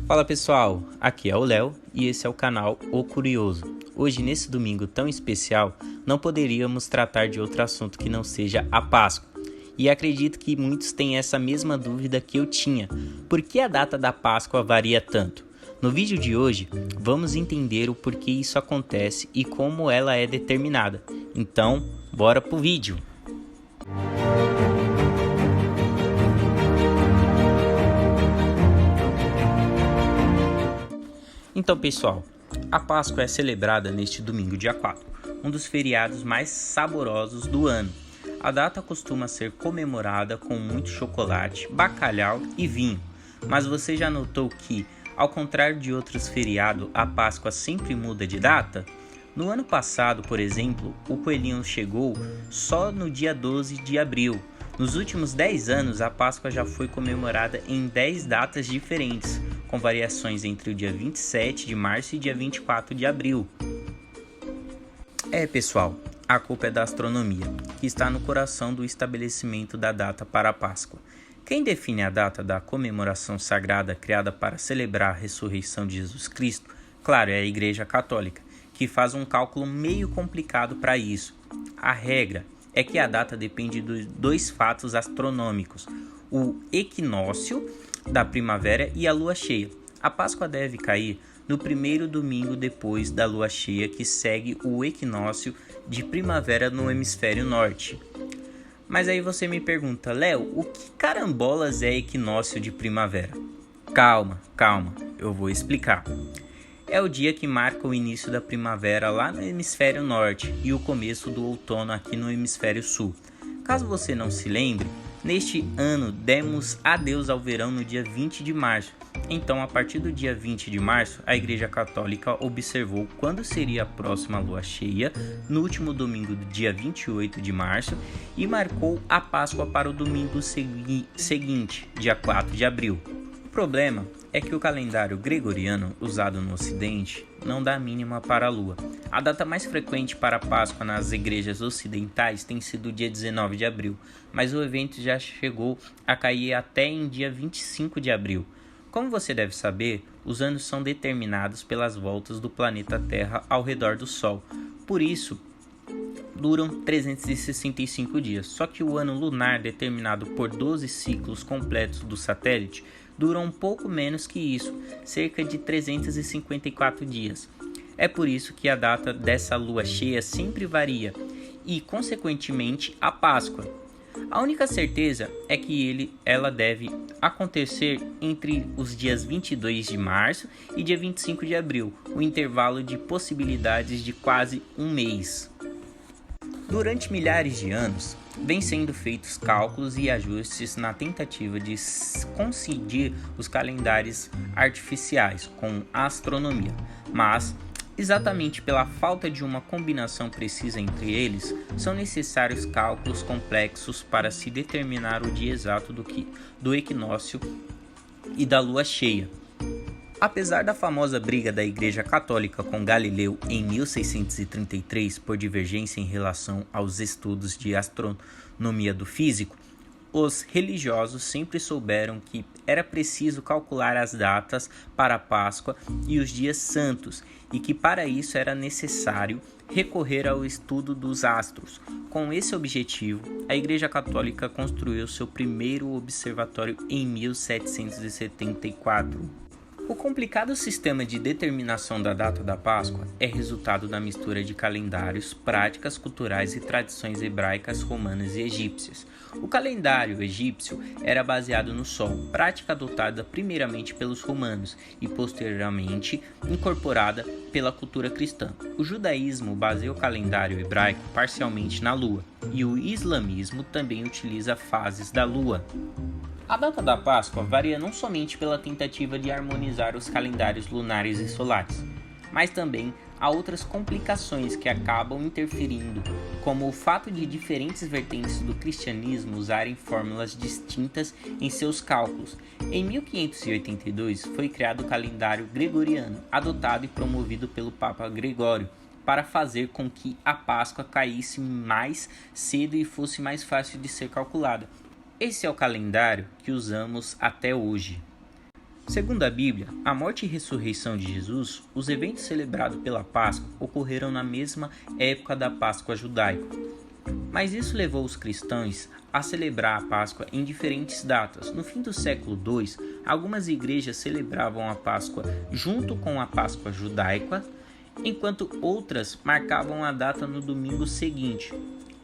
Fala pessoal, aqui é o Léo e esse é o canal O Curioso. Hoje, nesse domingo tão especial, não poderíamos tratar de outro assunto que não seja a Páscoa. E acredito que muitos têm essa mesma dúvida que eu tinha. Por que a data da Páscoa varia tanto? No vídeo de hoje, vamos entender o porquê isso acontece e como ela é determinada. Então, bora pro vídeo! Então, pessoal, a Páscoa é celebrada neste domingo, dia 4, um dos feriados mais saborosos do ano. A data costuma ser comemorada com muito chocolate, bacalhau e vinho. Mas você já notou que, ao contrário de outros feriados, a Páscoa sempre muda de data? No ano passado, por exemplo, o coelhinho chegou só no dia 12 de abril. Nos últimos 10 anos, a Páscoa já foi comemorada em 10 datas diferentes, com variações entre o dia 27 de março e dia 24 de abril. Pessoal, a culpa é da astronomia, que está no coração do estabelecimento da data para a Páscoa. Quem define a data da comemoração sagrada criada para celebrar a ressurreição de Jesus Cristo, claro, é a Igreja Católica, que faz um cálculo meio complicado para isso. A regra é que a data depende de dois fatos astronômicos, o equinócio da primavera e a lua cheia. A Páscoa deve cair no primeiro domingo depois da lua cheia, que segue o equinócio de primavera no hemisfério norte. Mas aí você me pergunta, Léo, o que carambolas é equinócio de primavera? Calma, eu vou explicar. É o dia que marca o início da primavera lá no hemisfério norte e o começo do outono aqui no hemisfério sul. Caso você não se lembre, neste ano demos adeus ao verão no dia 20 de março. Então, a partir do dia 20 de março, a Igreja Católica observou quando seria a próxima lua cheia, no último domingo do dia 28 de março, e marcou a Páscoa para o domingo seguinte, dia 4 de abril. O problema é que o calendário gregoriano usado no Ocidente não dá mínima para a lua. A data mais frequente para a Páscoa nas igrejas ocidentais tem sido o dia 19 de abril, mas o evento já chegou a cair até em dia 25 de abril. Como você deve saber, os anos são determinados pelas voltas do planeta Terra ao redor do Sol. Por isso, duram 365 dias. Só que o ano lunar, determinado por 12 ciclos completos do satélite, dura um pouco menos que isso, cerca de 354 dias. É por isso que a data dessa lua cheia sempre varia e, consequentemente, a Páscoa. A única certeza é que ela deve acontecer entre os dias 22 de março e dia 25 de abril, um intervalo de possibilidades de quase um mês. Durante milhares de anos, vêm sendo feitos cálculos e ajustes na tentativa de coincidir os calendários artificiais com a astronomia, mas, exatamente pela falta de uma combinação precisa entre eles, são necessários cálculos complexos para se determinar o dia exato do equinócio e da lua cheia. Apesar da famosa briga da Igreja Católica com Galileu em 1633 por divergência em relação aos estudos de astronomia do físico, os religiosos sempre souberam que era preciso calcular as datas para a Páscoa e os dias santos e que para isso era necessário recorrer ao estudo dos astros. Com esse objetivo, a Igreja Católica construiu seu primeiro observatório em 1774. O complicado sistema de determinação da data da Páscoa é resultado da mistura de calendários, práticas culturais e tradições hebraicas, romanas e egípcias. O calendário egípcio era baseado no Sol, prática adotada primeiramente pelos romanos e posteriormente incorporada pela cultura cristã. O judaísmo baseia o calendário hebraico parcialmente na Lua, e o islamismo também utiliza fases da Lua. A data da Páscoa varia não somente pela tentativa de harmonizar os calendários lunares e solares, mas também há outras complicações que acabam interferindo, como o fato de diferentes vertentes do cristianismo usarem fórmulas distintas em seus cálculos. Em 1582 foi criado o calendário gregoriano, adotado e promovido pelo Papa Gregório, para fazer com que a Páscoa caísse mais cedo e fosse mais fácil de ser calculada. Esse é o calendário que usamos até hoje. Segundo a Bíblia, a morte e ressurreição de Jesus, os eventos celebrados pela Páscoa ocorreram na mesma época da Páscoa judaica. Mas isso levou os cristãos a celebrar a Páscoa em diferentes datas. No fim do século II, algumas igrejas celebravam a Páscoa junto com a Páscoa judaica, enquanto outras marcavam a data no domingo seguinte.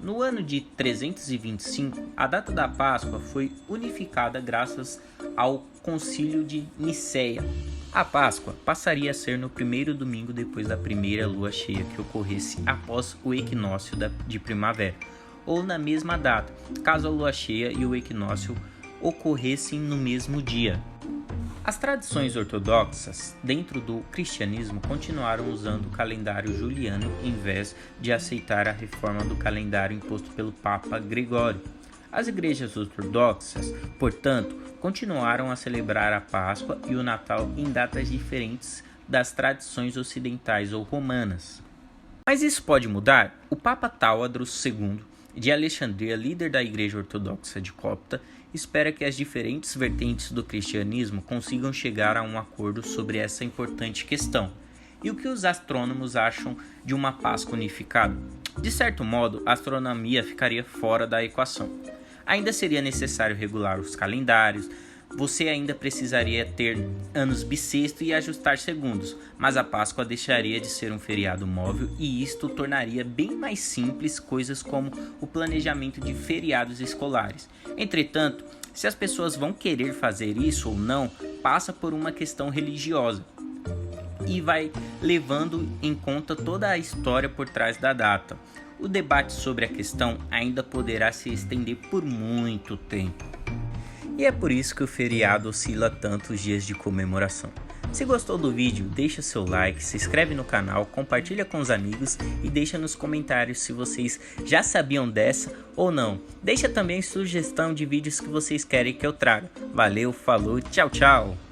No ano de 325, a data da Páscoa foi unificada graças ao Concílio de Nicéia. A Páscoa passaria a ser no primeiro domingo depois da primeira lua cheia que ocorresse após o equinócio de primavera, ou na mesma data, caso a lua cheia e o equinócio ocorressem no mesmo dia. As tradições ortodoxas dentro do cristianismo continuaram usando o calendário juliano em vez de aceitar a reforma do calendário imposto pelo Papa Gregório. As igrejas ortodoxas, portanto, continuaram a celebrar a Páscoa e o Natal em datas diferentes das tradições ocidentais ou romanas. Mas isso pode mudar? O Papa Táwadros II, de Alexandria, líder da Igreja Ortodoxa de Copta, espera que as diferentes vertentes do cristianismo consigam chegar a um acordo sobre essa importante questão. E o que os astrônomos acham de uma Páscoa unificada? De certo modo, a astronomia ficaria fora da equação. Ainda seria necessário regular os calendários, você ainda precisaria ter anos bissexto e ajustar segundos, mas a Páscoa deixaria de ser um feriado móvel e isto tornaria bem mais simples coisas como o planejamento de feriados escolares. Entretanto, se as pessoas vão querer fazer isso ou não, passa por uma questão religiosa e vai levando em conta toda a história por trás da data. O debate sobre a questão ainda poderá se estender por muito tempo. E é por isso que o feriado oscila tanto os dias de comemoração. Se gostou do vídeo, deixa seu like, se inscreve no canal, compartilha com os amigos e deixa nos comentários se vocês já sabiam dessa ou não. Deixa também sugestão de vídeos que vocês querem que eu traga. Valeu, falou, tchau, tchau!